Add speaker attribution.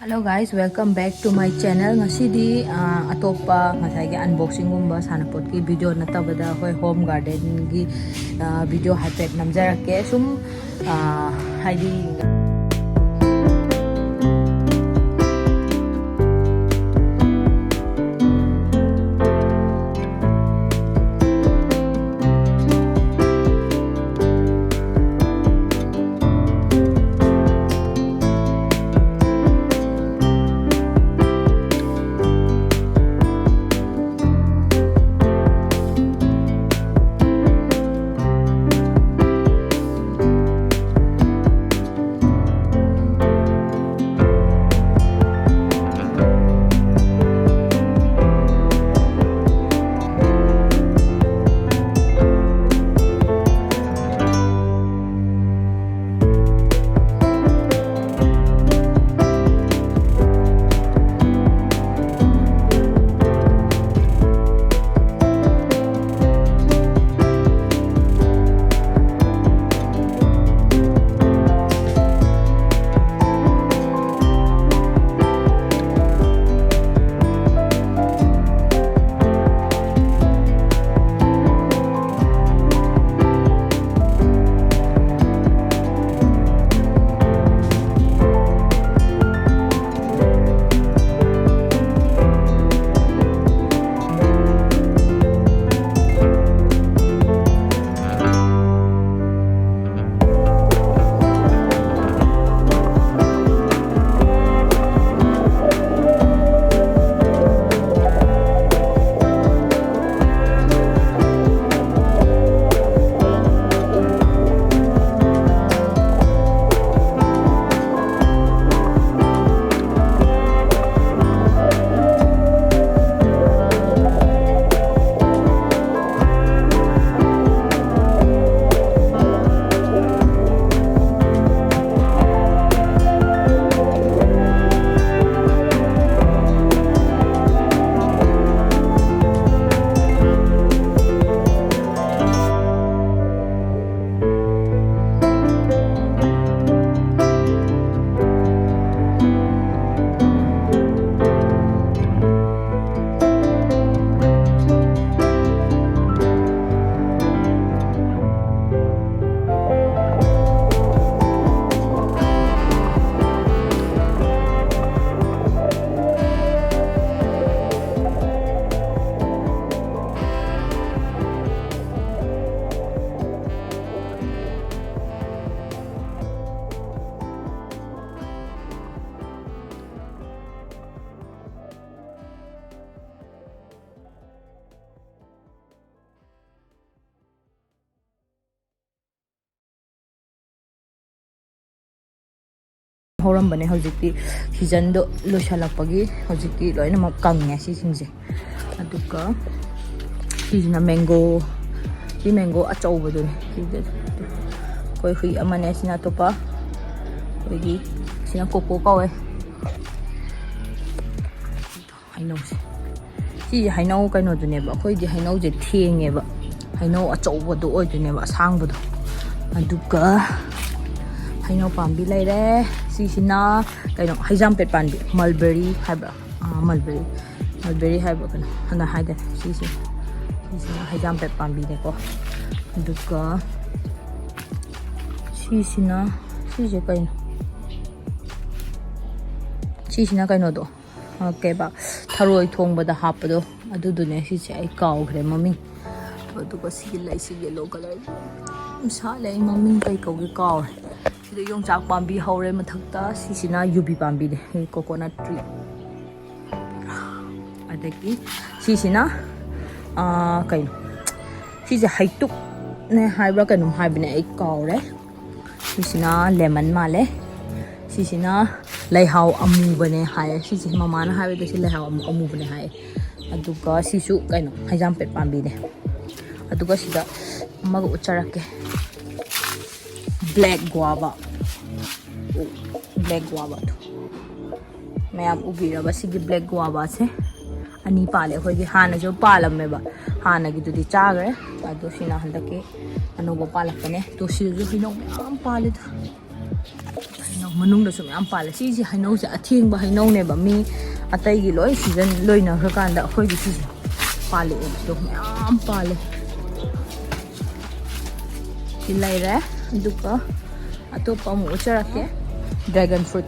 Speaker 1: Hello guys, welcome back to my channel. Ngasidi atopa ngasai unboxing gumba sanapot ki video natabada hoi home garden gi video haipet namjarake sum haidi Horambane hojikti season do losalapagi hojikti loina mak kangya si singse aduka sina mango achauba do koi hui amane sina topa koigi sina coco kawe hainau si hainau kaino do neba koi di hainau je thengeba hainau achauba do oi do neba asangba do aduka hainau pambi laire sisina kaino haijam pet pandi mulberry haiba mulberry haiba kana hana haida sisina haijam pet pambi ne ko duka sisina kaino do keba tharoi thongbada hapado adudune sise ai kaugre mami aduka sigilai si yellow color sale mami kai kauge kaw the young chak pambi haure mathakta sisina yubi pambi de coconut tree adaki sisina kaino sise haituk ne haibra kanum haibne ai kaure sisina lemon male sisina laihau amu bane hai sisi mamana haibe de laihau amu bane hai aduka sisu kaino haijam pet pambi de aduka sida maga ucharake black guava to mayam ubira ba sigi black guava se ani pale hoi gi hana jo palam me ba hana gi dudi chagre adu sina handake anoba palakane to siru hino am pale da hino manungdasꯨ ꯃꯌꯥꯝ ꯄꯥꯜꯂꯦ ꯁꯤꯁꯤ ꯍꯩꯅꯧꯁꯦ ꯑꯊꯦꯡꯕ ꯍꯩꯅꯧꯅꯦꯕ ꯃꯤ ꯑꯇꯩꯒꯤ ꯂꯣꯏ season ꯂꯣꯏꯅꯈ꯭ꯔꯀꯥꯟꯗ ꯑꯩꯈꯣꯏꯒꯤ ꯁꯤꯁꯦ ꯄꯥꯜꯂꯛꯑꯦ ꯁꯤꯗꯣ ꯃꯌꯥꯝ ꯄꯥꯜꯂꯦ ꯁꯤ ꯂꯩꯔꯦ ꯑꯗꯨꯒ ꯑꯇꯣꯞꯄ ꯑꯃꯨꯛ ꯎꯠꯆꯔꯛꯀꯦ ꯗ꯭ꯔꯥꯒꯟ ꯐ꯭ꯔꯨꯠ